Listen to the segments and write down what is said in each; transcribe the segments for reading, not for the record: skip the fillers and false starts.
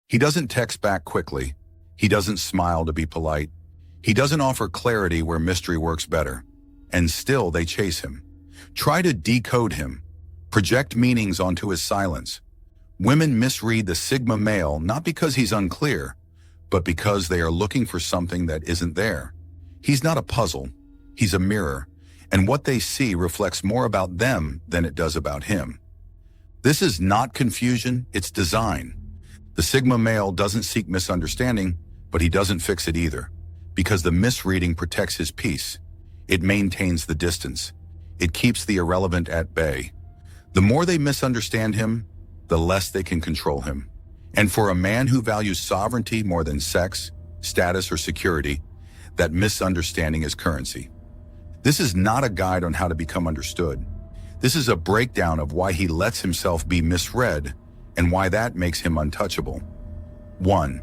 He doesn't text back quickly. He doesn't smile to be polite. He doesn't offer clarity where mystery works better. And still they chase him. Try to decode him. Project meanings onto his silence. Women misread the Sigma male not because he's unclear, but because they are looking for something that isn't there. He's not a puzzle. He's a mirror. And what they see reflects more about them than it does about him. This is not confusion, it's design. The Sigma male doesn't seek misunderstanding, but he doesn't fix it either, because the misreading protects his peace. It maintains the distance. It keeps the irrelevant at bay. The more they misunderstand him, the less they can control him. And for a man who values sovereignty more than sex, status, or security, that misunderstanding is currency. This is not a guide on how to become understood. This is a breakdown of why he lets himself be misread and why that makes him untouchable. 1.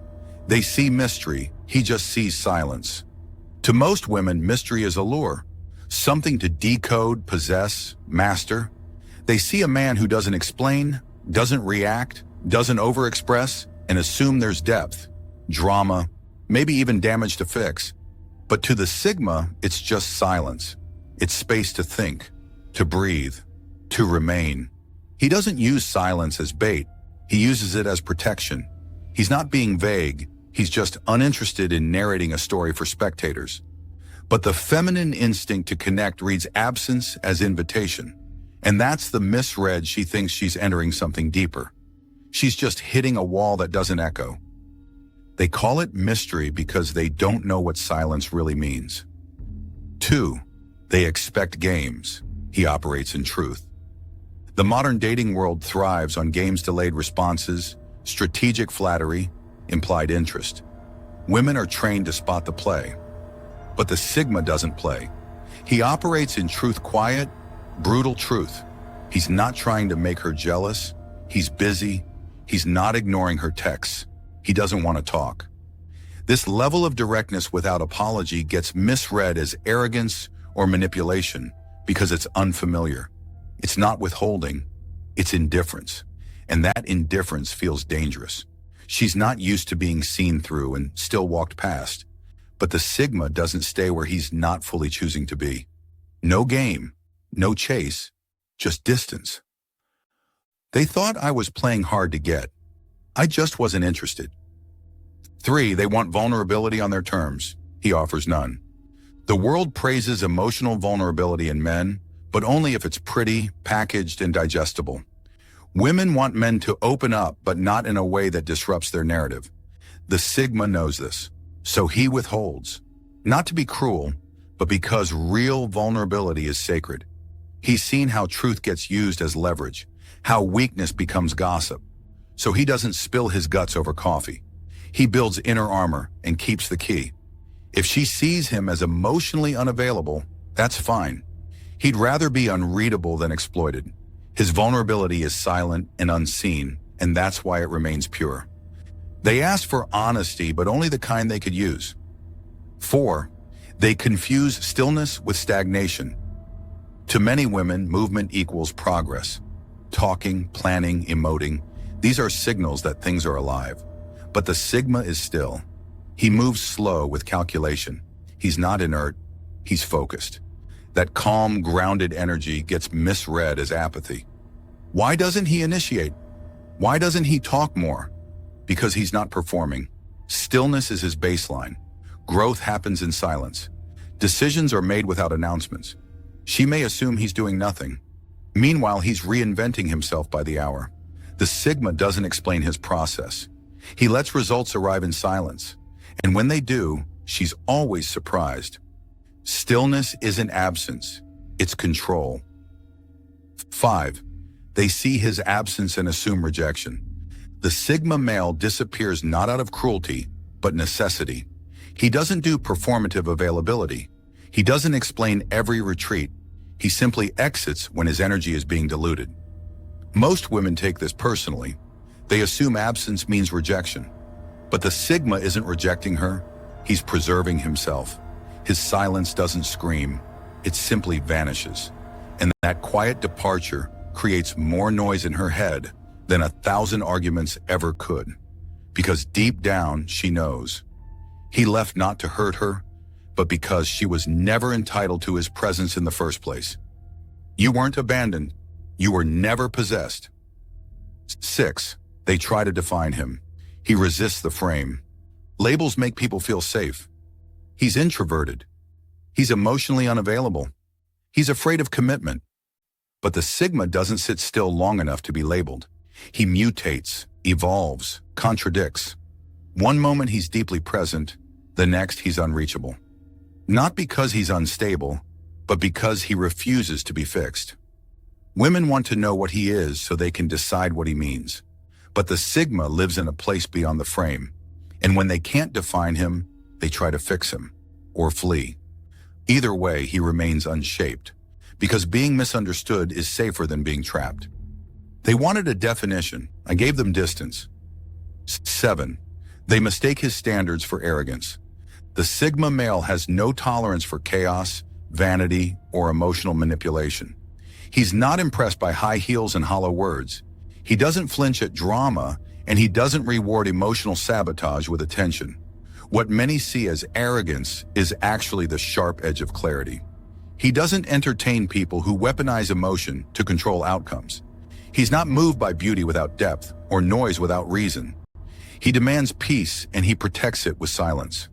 They see mystery, he just sees silence. To most women, mystery is a lure, something to decode, possess, master. They see a man who doesn't explain, doesn't react, doesn't overexpress, and assume there's depth, drama, maybe even damage to fix. But to the Sigma, it's just silence. It's space to think, to breathe, to remain. He doesn't use silence as bait. He uses it as protection. He's not being vague. He's just uninterested in narrating a story for spectators. But the feminine instinct to connect reads absence as invitation. And that's the misread. She thinks she's entering something deeper. She's just hitting a wall that doesn't echo. They call it mystery because they don't know what silence really means. 2. They expect games. He operates in truth. The modern dating world thrives on games-delayed responses, strategic flattery, implied interest. Women are trained to spot the play. But the Sigma doesn't play. He operates in truth, quiet, brutal truth. He's not trying to make her jealous. He's busy. He's not ignoring her texts. He doesn't want to talk. This level of directness without apology gets misread as arrogance or manipulation because it's unfamiliar. It's not withholding, it's indifference. And that indifference feels dangerous. She's not used to being seen through and still walked past. But the Sigma doesn't stay where he's not fully choosing to be. No game, no chase, just distance. They thought I was playing hard to get. I just wasn't interested. 3. They want vulnerability on their terms. He offers none. The world praises emotional vulnerability in men, but only if it's pretty, packaged, and digestible. Women want men to open up, but not in a way that disrupts their narrative. The Sigma knows this, so he withholds. Not to be cruel, but because real vulnerability is sacred. He's seen how truth gets used as leverage, how weakness becomes gossip. So he doesn't spill his guts over coffee. He builds inner armor and keeps the key. If she sees him as emotionally unavailable, that's fine. He'd rather be unreadable than exploited. His vulnerability is silent and unseen, and that's why it remains pure. They ask for honesty, but only the kind they could use. 4. They confuse stillness with stagnation. To many women, movement equals progress. Talking, planning, emoting. These are signals that things are alive. But the Sigma is still. He moves slow with calculation. He's not inert, he's focused. That calm, grounded energy gets misread as apathy. Why doesn't he initiate? Why doesn't he talk more? Because he's not performing. Stillness is his baseline. Growth happens in silence. Decisions are made without announcements. She may assume he's doing nothing. Meanwhile, he's reinventing himself by the hour. The Sigma doesn't explain his process. He lets results arrive in silence. And when they do, she's always surprised. Stillness isn't absence, it's control. 5. They see his absence and assume rejection. The Sigma male disappears not out of cruelty, but necessity. He doesn't do performative availability. He doesn't explain every retreat. He simply exits when his energy is being diluted. Most women take this personally. They assume absence means rejection. But the Sigma isn't rejecting her. He's preserving himself. His silence doesn't scream. It simply vanishes. And that quiet departure creates more noise in her head than 1,000 arguments ever could. because deep down she knows. He left not to hurt her, but because she was never entitled to his presence in the first place. You weren't abandoned. You were never possessed. 6. They try to define him. He resists the frame. Labels make people feel safe. He's introverted. He's emotionally unavailable. He's afraid of commitment. But the sigma doesn't sit still long enough to be labeled. He mutates, evolves, contradicts. One moment he's deeply present, the next he's unreachable. Not because he's unstable, but because he refuses to be fixed. Women want to know what he is so they can decide what he means. But the sigma lives in a place beyond the frame, and when they can't define him, they try to fix him, or flee. Either way, he remains unshaped, because being misunderstood is safer than being trapped. They wanted a definition. I gave them distance. 7. They mistake his standards for arrogance. The sigma male has no tolerance for chaos, vanity, or emotional manipulation. He's not impressed by high heels and hollow words. He doesn't flinch at drama, and he doesn't reward emotional sabotage with attention. What many see as arrogance is actually the sharp edge of clarity. He doesn't entertain people who weaponize emotion to control outcomes. He's not moved by beauty without depth or noise without reason. He demands peace, and he protects it with silence.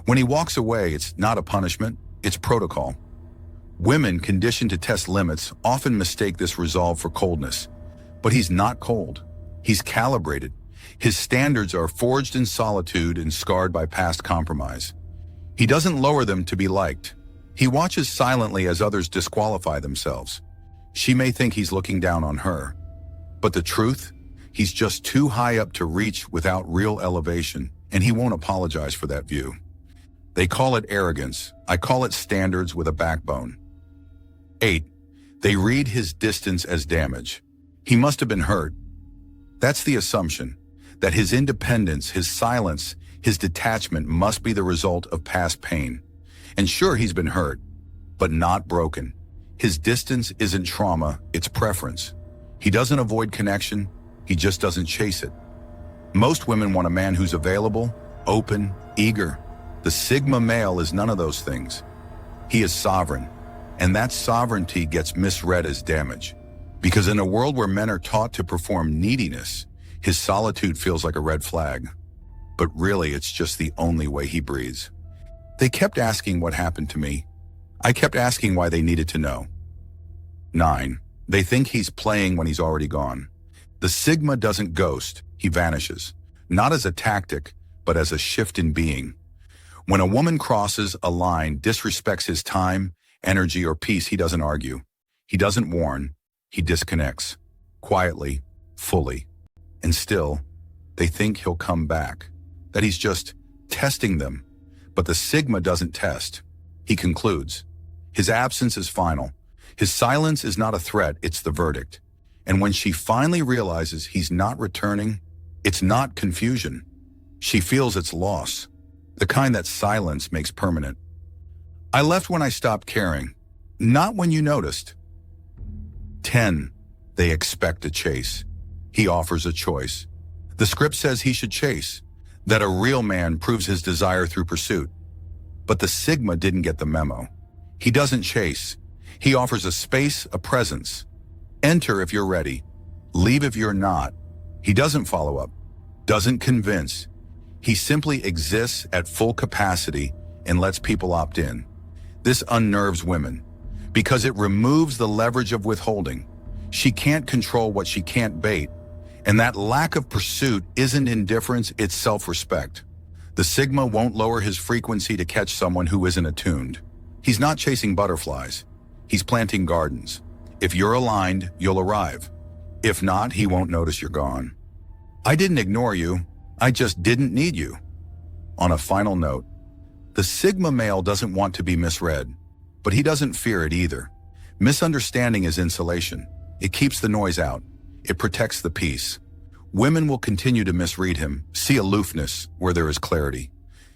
When he walks away, it's not a punishment, it's protocol. Women conditioned to test limits often mistake this resolve for coldness. But he's not cold. He's calibrated. His standards are forged in solitude and scarred by past compromise. He doesn't lower them to be liked. He watches silently as others disqualify themselves. She may think he's looking down on her. But the truth? He's just too high up to reach without real elevation, and he won't apologize for that view. They call it arrogance. I call it standards with a backbone. 8. They read his distance as damage. He must have been hurt. That's the assumption, that his independence, his silence, his detachment must be the result of past pain. And sure, he's been hurt, but not broken. His distance isn't trauma, it's preference. He doesn't avoid connection, he just doesn't chase it. Most women want a man who's available, open, eager. The sigma male is none of those things. He is sovereign, and that sovereignty gets misread as damage. Because in a world where men are taught to perform neediness, his solitude feels like a red flag. But really, it's just the only way he breathes. They kept asking what happened to me. I kept asking why they needed to know. 9. They think he's playing when he's already gone. The sigma doesn't ghost, he vanishes. Not as a tactic, but as a shift in being. When a woman crosses a line, disrespects his time, energy, or peace, he doesn't argue. He doesn't warn. He disconnects. Quietly, fully. And still, they think he'll come back. That he's just testing them. But the sigma doesn't test. He concludes. His absence is final. His silence is not a threat, it's the verdict. And when she finally realizes he's not returning, it's not confusion. She feels it's loss. The kind that silence makes permanent. I left when I stopped caring. Not when you noticed. 10. They expect a chase. He offers a choice. The script says he should chase, that a real man proves his desire through pursuit. But the sigma didn't get the memo. He doesn't chase. He offers a space, a presence. Enter if you're ready. Leave if you're not. He doesn't follow up, doesn't convince. He simply exists at full capacity and lets people opt in. This unnerves women because it removes the leverage of withholding. She can't control what she can't bait. And that lack of pursuit isn't indifference, it's self-respect. The sigma won't lower his frequency to catch someone who isn't attuned. He's not chasing butterflies. He's planting gardens. If you're aligned, you'll arrive. If not, he won't notice you're gone. I didn't ignore you. I just didn't need you. On a final note, the sigma male doesn't want to be misread, but he doesn't fear it either. Misunderstanding is insulation. It keeps the noise out. It protects the peace. Women will continue to misread him, see aloofness where there is clarity,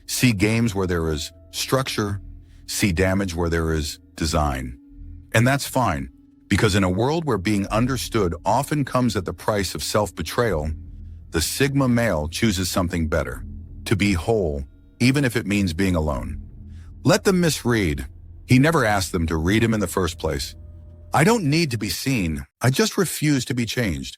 see games where there is structure, see damage where there is design. And that's fine, because in a world where being understood often comes at the price of self-betrayal, The Sigma male chooses something better, to be whole, even if it means being alone. Let them misread. He never asked them to read him in the first place. I don't need to be seen. I just refuse to be changed.